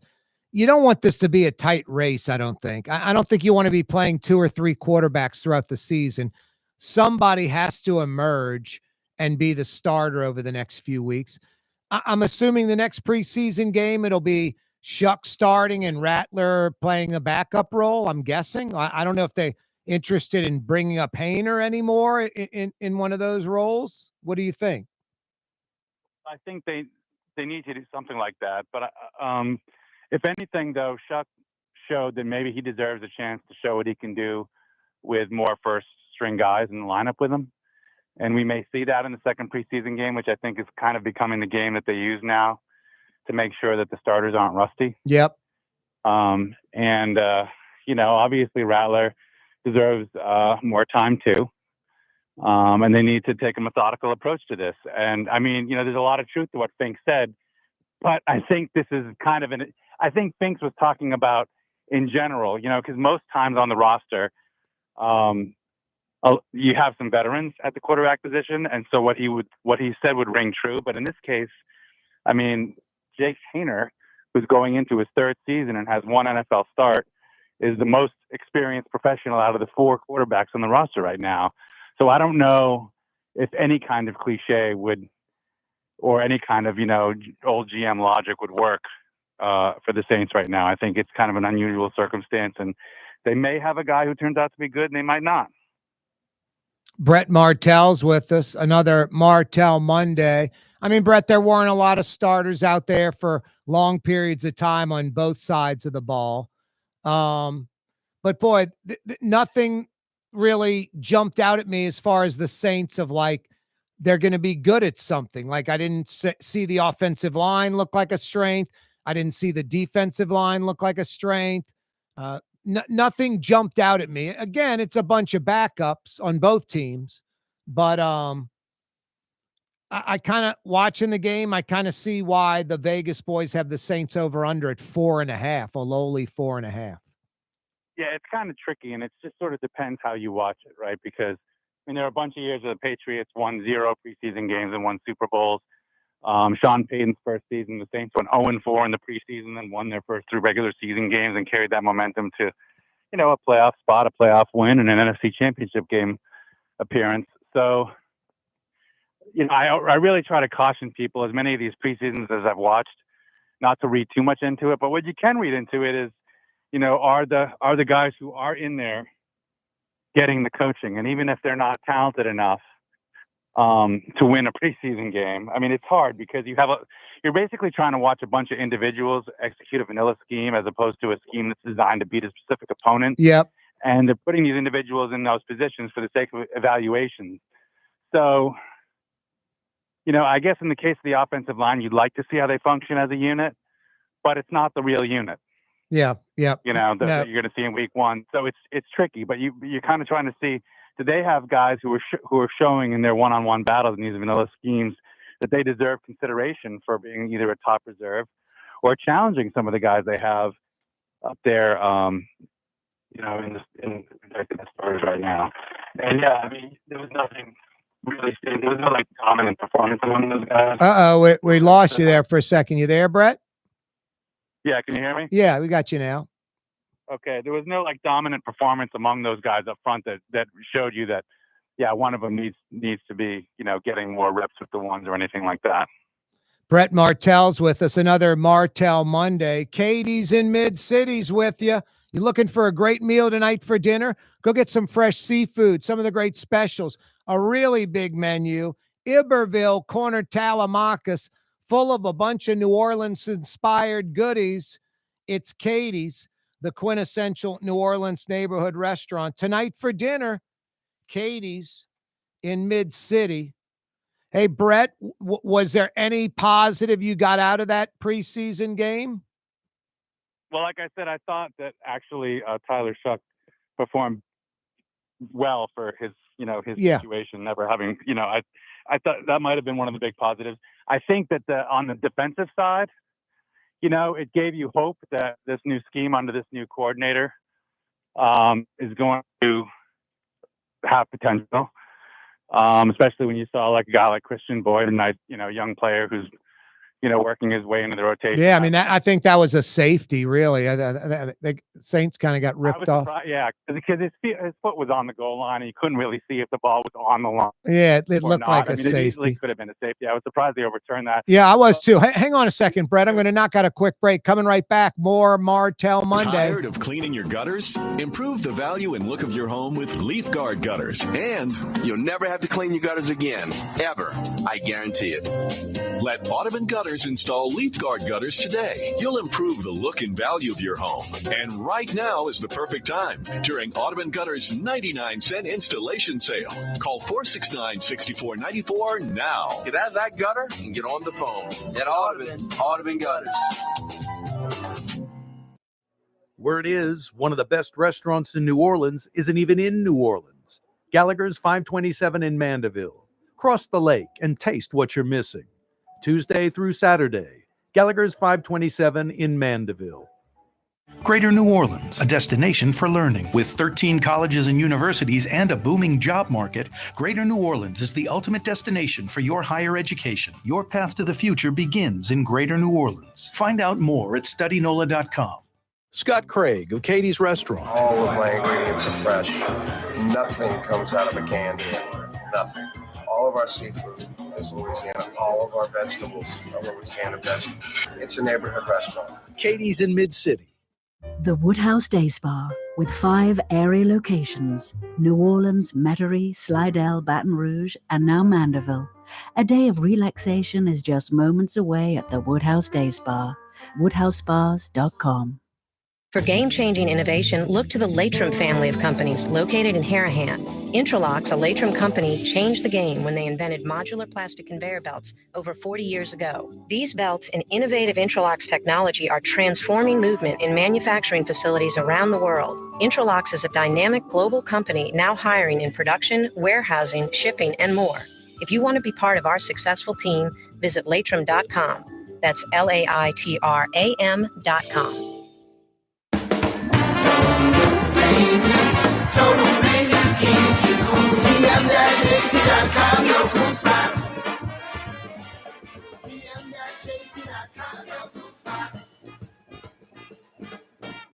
Speaker 3: You don't want this to be a tight race, I don't think. I don't think you want to be playing 2 or 3 quarterbacks throughout the season. Somebody has to emerge and be the starter over the next few weeks. I'm assuming the next preseason game, it'll be Shuck starting and Rattler playing a backup role, I'm guessing. I don't know if they interested in bringing up Hayner anymore in one of those roles. What do you think?
Speaker 14: I think they need to do something like that. But if anything, though, Shuck showed that maybe he deserves a chance to show what he can do with more first-string guys in the lineup with him. And we may see that in the second preseason game, which I think is kind of becoming the game that they use now to make sure that the starters aren't rusty.
Speaker 3: Yep.
Speaker 14: Obviously Rattler deserves more time too. And they need to take a methodical approach to this. And I mean, there's a lot of truth to what Fink said, but I think this is kind of I think Finks was talking about in general, because most times on the roster, you have some veterans at the quarterback position. And so what he said would ring true. But in this case, I mean, Jake Hayner, who's going into his third season and has one NFL start, is the most experienced professional out of the 4 quarterbacks on the roster right now. So I don't know if any kind of cliche or any kind of, old GM logic would work for the Saints right now. I think it's kind of an unusual circumstance, and they may have a guy who turns out to be good and they might not.
Speaker 3: Brett Martell's with us, another Martell Monday. I mean, Brett, there weren't a lot of starters out there for long periods of time on both sides of the ball. But boy, nothing really jumped out at me as far as the Saints of like, they're going to be good at something. Like I didn't see the offensive line look like a strength. I didn't see the defensive line look like a strength. Nothing jumped out at me. Again, it's a bunch of backups on both teams, but I kind of watching the game. I kind of see why the Vegas boys have the Saints over under at 4.5, a lowly 4.5.
Speaker 14: Yeah, it's kind of tricky, and it just sort of depends how you watch it, right? Because there are a bunch of years where the Patriots won 0 preseason games and won Super Bowls. Sean Payton's first season, the Saints went 0-4 in the preseason and won their first 3 regular season games and carried that momentum to, a playoff spot, a playoff win, and an NFC Championship game appearance. So, I really try to caution people, as many of these preseasons as I've watched, not to read too much into it. But what you can read into it is, are the guys who are in there getting the coaching? And even if they're not talented enough to win a preseason game, I mean, it's hard because you're basically trying to watch a bunch of individuals execute a vanilla scheme as opposed to a scheme that's designed to beat a specific opponent.
Speaker 3: Yep.
Speaker 14: And they're putting these individuals in those positions for the sake of evaluations. So, I guess in the case of the offensive line, you'd like to see how they function as a unit, but it's not the real unit.
Speaker 3: Yeah.
Speaker 14: That you're going to see in week 1. So it's tricky, but you're kind of trying to see, do they have guys who are showing in their one-on-one battles in these vanilla schemes that they deserve consideration for being either a top reserve or challenging some of the guys they have up there, in the starters right now. And yeah, I mean, there was nothing really, there was no dominant performance among those guys.
Speaker 3: We lost you there for a second. You there, Brett?
Speaker 14: Yeah, can you hear me?
Speaker 3: Yeah, we got you now.
Speaker 14: Okay, there was no dominant performance among those guys up front that showed you that, yeah, one of them needs to be, getting more reps with the ones or anything like that.
Speaker 3: Brett Martell's with us, another Martell Monday. Katie's in Mid-Cities with you. You looking for a great meal tonight for dinner? Go get some fresh seafood, some of the great specials, a really big menu. Iberville, Corner Tallahassee, full of a bunch of New Orleans-inspired goodies. It's Katie's, the quintessential New Orleans neighborhood restaurant. Tonight for dinner, Katie's in Mid-City. Hey, Brett, was there any positive you got out of that preseason game?
Speaker 14: Well, like I said, I thought that actually Tyler Shuck performed well for his situation, never having, I thought that might have been one of the big positives. I think that on the defensive side, it gave you hope that this new scheme under this new coordinator is going to have potential, especially when you saw a guy like Christian Boyd, a nice, young player who's, working his way into the rotation.
Speaker 3: Yeah, I mean, I think that was a safety, really. The Saints kind of got ripped off.
Speaker 14: Yeah, because his foot was on the goal line, and you couldn't really see if the ball was on the line.
Speaker 3: Yeah, it looked
Speaker 14: not.
Speaker 3: like a
Speaker 14: It easily
Speaker 3: safety.
Speaker 14: could have been a safety. I was surprised they overturned that.
Speaker 3: Yeah, I was too. Hang on a second, Brett. I'm going to knock out a quick break. Coming right back. More Martell Monday.
Speaker 15: Tired of cleaning your gutters? Improve the value and look of your home with Leaf Guard gutters. And
Speaker 16: you'll never have to clean your gutters again. Ever. I guarantee it.
Speaker 15: Let Audubon Gutters install Leaf Guard gutters today. You'll improve the look and value of your home. And right now is the perfect time during Audubon Gutters 99-cent installation sale. Call 469-6494 now.
Speaker 16: Get out of that gutter and get on the phone. At Audubon Gutters.
Speaker 2: Word is, one of the best restaurants in New Orleans isn't even in New Orleans. Gallagher's 527 in Mandeville. Cross the lake and taste what you're missing. Tuesday through Saturday, Gallagher's 527 in Mandeville.
Speaker 17: Greater New Orleans, a destination for learning. With 13 colleges and universities and a booming job market, Greater New Orleans is the ultimate destination for your higher education. Your path to the future begins in Greater New Orleans. Find out more at studynola.com.
Speaker 2: Scott Craig of Katie's Restaurant.
Speaker 1: All of my ingredients are fresh. Nothing comes out of a can here. Nothing. All of our seafood is Louisiana. All of our vegetables are Louisiana vegetables. It's a neighborhood restaurant.
Speaker 2: Katie's in Mid-City.
Speaker 7: The Woodhouse Day Spa, with 5 area locations: New Orleans, Metairie, Slidell, Baton Rouge, and now Mandeville. A day of relaxation is just moments away at the Woodhouse Day Spa. WoodhouseSpas.com.
Speaker 10: For game-changing innovation, look to the Latrim family of companies located in Harahan. Intralox, a Latrim company, changed the game when they invented modular plastic conveyor belts over 40 years ago. These belts and innovative Intralox technology are transforming movement in manufacturing facilities around the world. Intralox is a dynamic global company now hiring in production, warehousing, shipping, and more. If you want to be part of our successful team, visit Latrim.com. That's LAITRAM.com.
Speaker 4: Total maintenance keeps you cool. TM-JC.com, your cool spots. TM-JC.com, your cool spots.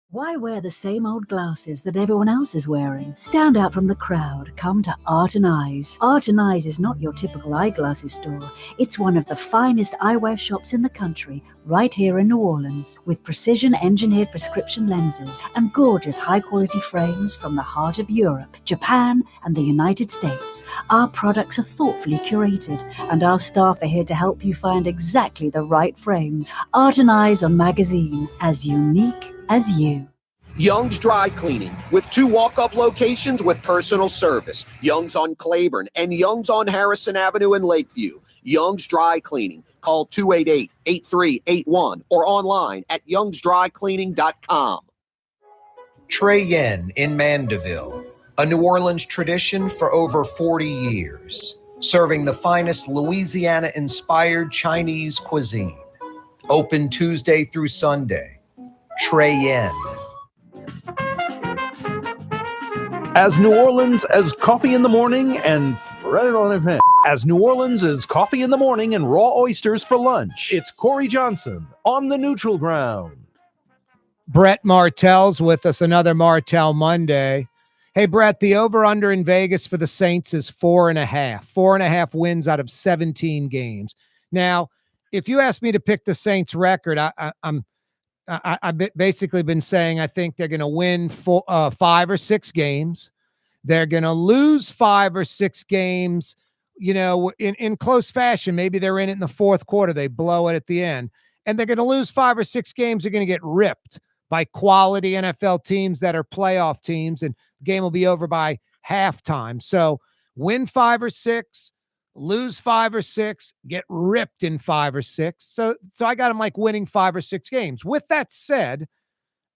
Speaker 7: Why wear the same old glasses that everyone else is wearing? Stand out from the crowd. Come to Art and Eyes. Art and Eyes is not your typical eyeglasses store. It's one of the finest eyewear shops in the country, right here in New Orleans, with precision-engineered prescription lenses and gorgeous high-quality frames from the heart of Europe, Japan, and the United States. Our products are thoughtfully curated, and our staff are here to help you find exactly the right frames. Art and Eyes on Magazine, as unique as you.
Speaker 18: Young's Dry Cleaning, with 2 walk-up locations with personal service. Young's on Claiborne and Young's on Harrison Avenue in Lakeview. Young's Dry Cleaning. Call 288-8381 or online at youngsdrycleaning.com.
Speaker 19: Trey Yen in Mandeville, a New Orleans tradition for over 40 years, serving the finest Louisiana-inspired Chinese cuisine. Open Tuesday through Sunday. Trey Yen.
Speaker 2: As New Orleans as coffee in the morning and as New Orleans as coffee in the morning and raw oysters for lunch. It's Corey Johnson on the neutral ground.
Speaker 3: Brett Martell's with us, another Martell Monday. Hey, Brett, the over-under in Vegas for the Saints is 4.5. 4.5 wins out of 17 games. Now, if you ask me to pick the Saints record, I've basically been saying I think they're going to win 5 or 6 games. They're going to lose 5 or 6 games, in close fashion. Maybe they're in it in the fourth quarter. They blow it at the end. And they're going to lose 5 or 6 games. They're going to get ripped by quality NFL teams that are playoff teams, and the game will be over by halftime. So win 5 or 6. Lose 5 or 6, get ripped in 5 or 6. So I got them like winning 5 or 6 games. With that said,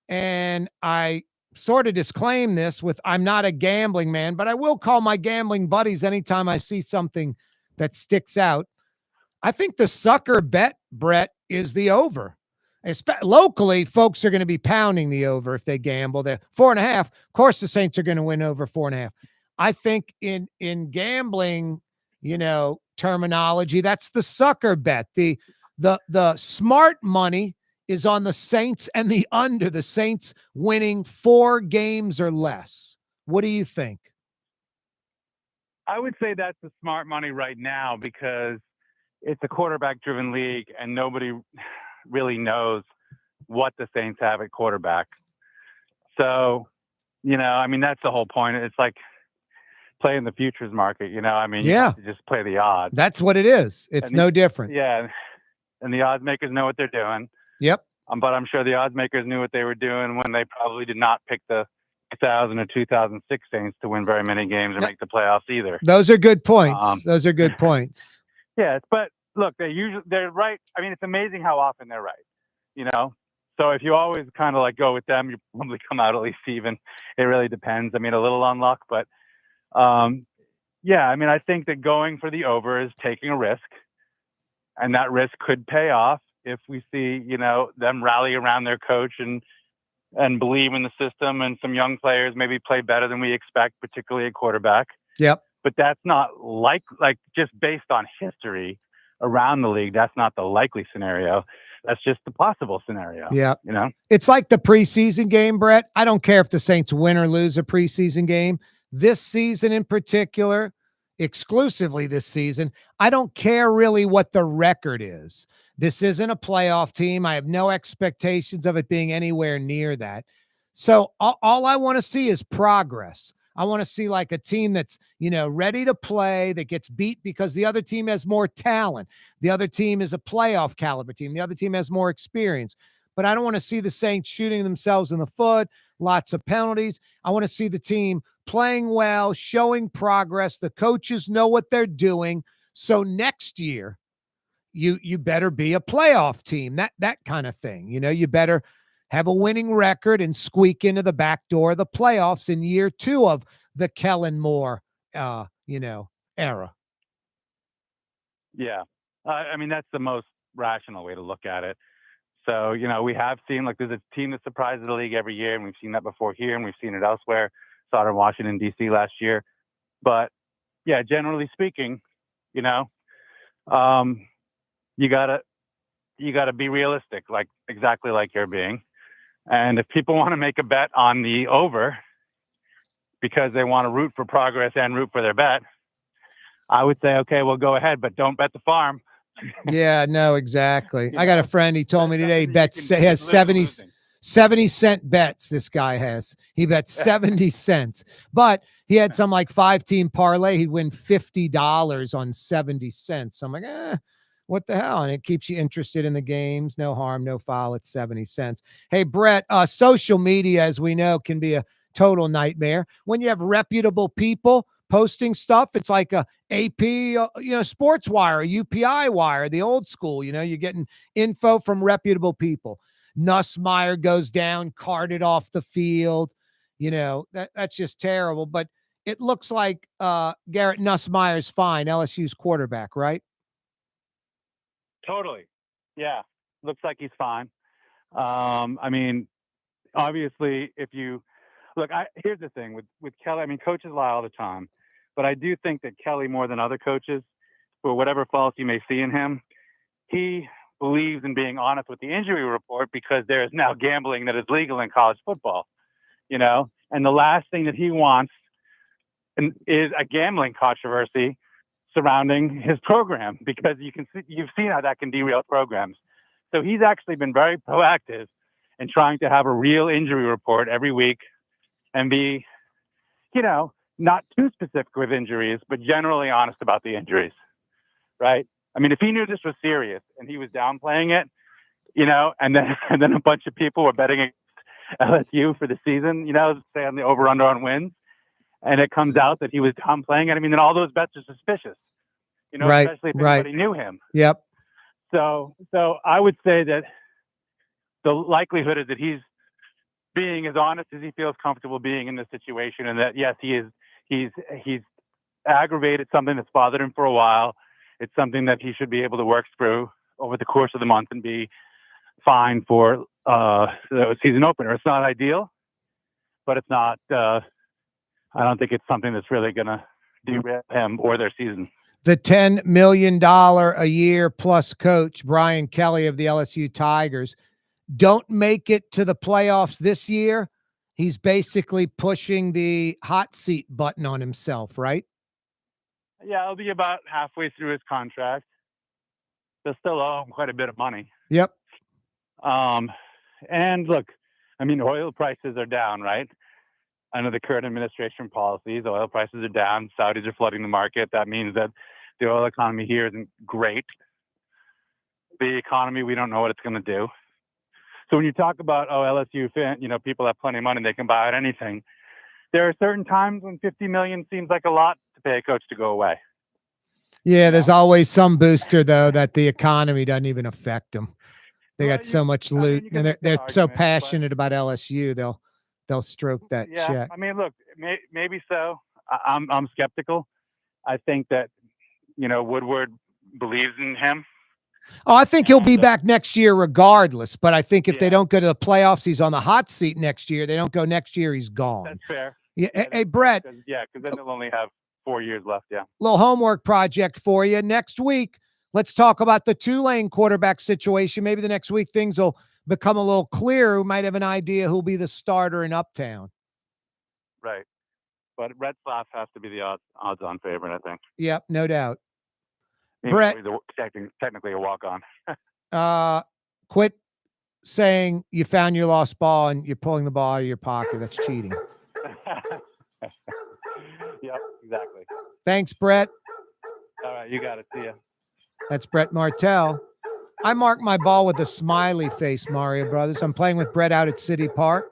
Speaker 3: and I sort of disclaim this with, I'm not a gambling man, but I will call my gambling buddies anytime I see something that sticks out. I think the sucker bet, Brett, is the over. Locally, folks are going to be pounding the over if they gamble. They're 4.5. Of course, the Saints are going to win over 4.5. I think in gambling, terminology, that's the sucker bet. The The smart money is on the Saints and the under. The Saints winning 4 games or less. What do you think?
Speaker 14: I would say that's the smart money right now because it's a quarterback-driven league, and nobody really knows what the Saints have at quarterback. So, I mean, that's the whole point. It's like playing the futures market, I mean, you
Speaker 3: Yeah.
Speaker 14: have to just play the odds.
Speaker 3: That's what it is. It's no different.
Speaker 14: Yeah. And the odds makers know what they're doing.
Speaker 3: Yep.
Speaker 14: But I'm sure the odds makers knew what they were doing when they probably did not pick the 2000 or 2006 Saints to win very many games or make the playoffs either.
Speaker 3: Those are good points. Those are good points.
Speaker 14: Yeah, but look, they're right. I mean, it's amazing how often they're right, So if you always kind of like go with them, you probably come out at least even. It really depends. I mean, a little on luck, but yeah, I mean, I think that going for the over is taking a risk, and that risk could pay off if we see, them rally around their coach and believe in the system, and some young players maybe play better than we expect, particularly at quarterback.
Speaker 3: Yep.
Speaker 14: But that's not like just based on history around the league. That's not the likely scenario. That's just the possible scenario.
Speaker 3: Yeah.
Speaker 14: It's
Speaker 3: like the preseason game, Brett. I don't care if the Saints win or lose a preseason game. This season in particular, exclusively this season, I don't care really what the record is. This isn't a playoff team. I have no expectations of it being anywhere near that. So all I want to see is progress. I want to see like a team that's, ready to play, that gets beat because the other team has more talent. The other team is a playoff caliber team. The other team has more experience. But I don't want to see the Saints shooting themselves in the foot, lots of penalties. I want to see the team playing well, showing progress. The coaches know what they're doing. So next year, you better be a playoff team, that kind of thing. You better have a winning record and squeak into the back door of the playoffs in year 2 of the Kellen Moore, era.
Speaker 14: Yeah. I mean, that's the most rational way to look at it. So, we have seen, there's a team that surprises the league every year, and we've seen that before here, and we've seen it elsewhere. Saw it in Washington, D.C. last year. But, yeah, generally speaking, you gotta be realistic, exactly like you're being. And if people want to make a bet on the over because they want to root for progress and root for their bet, I would say, okay, well, go ahead, but don't bet the farm.
Speaker 3: Yeah, no, exactly. I got a friend. He told me today he has 70-cent bets. This guy has. He bets 70 cents, but he had some 5-team parlay. He'd win $50 on 70 cents. I'm like, what the hell? And it keeps you interested in the games. No harm, no foul. It's 70 cents. Hey, Brett, social media, as we know, can be a total nightmare. When you have reputable people posting stuff, it's like a AP, Sports Wire, UPI Wire, the old school. You're getting info from reputable people. Nussmeier goes down, carted off the field. That's just terrible. But it looks like Garrett Nussmeier's fine, LSU's quarterback, right?
Speaker 14: Totally. Yeah. Looks like he's fine. I mean, obviously, if you look, here's the thing with Kelly. I mean, coaches lie all the time, but I do think that Kelly, more than other coaches, for whatever faults you may see in him, he believes in being honest with the injury report because there is now gambling that is legal in college football, and the last thing that he wants is a gambling controversy surrounding his program, because you've seen how that can derail programs. So he's actually been very proactive in trying to have a real injury report every week and be, not too specific with injuries, but generally honest about the injuries, right? I mean, if he knew this was serious and he was downplaying it, and then a bunch of people were betting against LSU for the season, say on the over-under on wins, and it comes out that he was downplaying it, I mean, then all those bets are suspicious,
Speaker 3: Right,
Speaker 14: especially if
Speaker 3: right.
Speaker 14: anybody knew him.
Speaker 3: Yep.
Speaker 14: So I would say that the likelihood is that he's being as honest as he feels comfortable being in this situation, and that yes, he's aggravated something that's bothered him for a while. It's something that he should be able to work through over the course of the month and be fine for the season opener. It's not ideal, but it's not. I don't think it's something that's really going to derail him or their season.
Speaker 3: The $10 million a year plus coach, Brian Kelly of the LSU Tigers, don't make it to the playoffs this year, he's basically pushing the hot seat button on himself, right?
Speaker 14: Yeah, it'll be about halfway through his contract. They'll still owe him quite a bit of money.
Speaker 3: Yep.
Speaker 14: And look, I mean, oil prices are down, right? Under the current administration policies, oil prices are down. Saudis are flooding the market. That means that the oil economy here isn't great. The economy, we don't know what it's going to do. So when you talk about, LSU fan, people have plenty of money, they can buy out anything. There are certain times when $50 million seems like a lot to pay a coach to go away.
Speaker 3: Yeah, there's always some booster though that the economy doesn't even affect them. They got so much loot, and they're so passionate about LSU. They'll stroke that check.
Speaker 14: I mean, look, maybe so. I'm skeptical. I think that Woodward believes in him.
Speaker 3: Oh, I think he'll be back next year regardless. But I think if they don't go to the playoffs, he's on the hot seat next year. They don't go next year, he's gone.
Speaker 14: That's fair.
Speaker 3: Yeah. Hey, Brett.
Speaker 14: Because then they'll only have 4 years left. Yeah.
Speaker 3: Little homework project for you. Next week, let's talk about the Tulane quarterback situation. Maybe the next week things will become a little clearer. We might have an idea who'll be the starter in Uptown.
Speaker 14: Right. But Red Sox has to be the odds-on favorite, I think.
Speaker 3: Yep, no doubt.
Speaker 14: Brett,
Speaker 3: Brett,
Speaker 14: technically a walk-on.
Speaker 3: Quit saying you found your lost ball and you're pulling the ball out of your pocket. That's cheating.
Speaker 14: Yep, exactly.
Speaker 3: Thanks, Brett.
Speaker 14: All right, you got it. See ya.
Speaker 3: That's Brett Martell. I mark my ball with a smiley face, Mario Brothers. I'm playing with Brett out at City Park.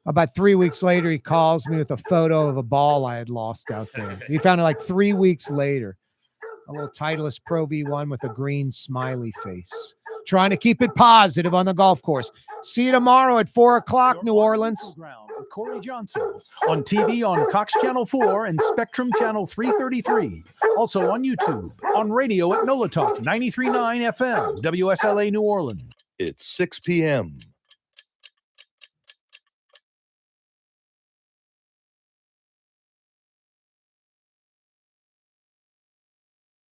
Speaker 3: About 3 weeks later, he calls me with a photo of a ball I had lost out there. He found it like 3 weeks later. A little Titleist Pro V1 with a green smiley face. Trying to keep it positive on the golf course. See you tomorrow at 4 o'clock, New Orleans.
Speaker 2: With Corey Johnson on TV on Cox Channel 4 and Spectrum Channel 333. Also on YouTube, on radio at NOLA Talk 93.9 FM, WSLA New Orleans.
Speaker 11: It's 6 p.m.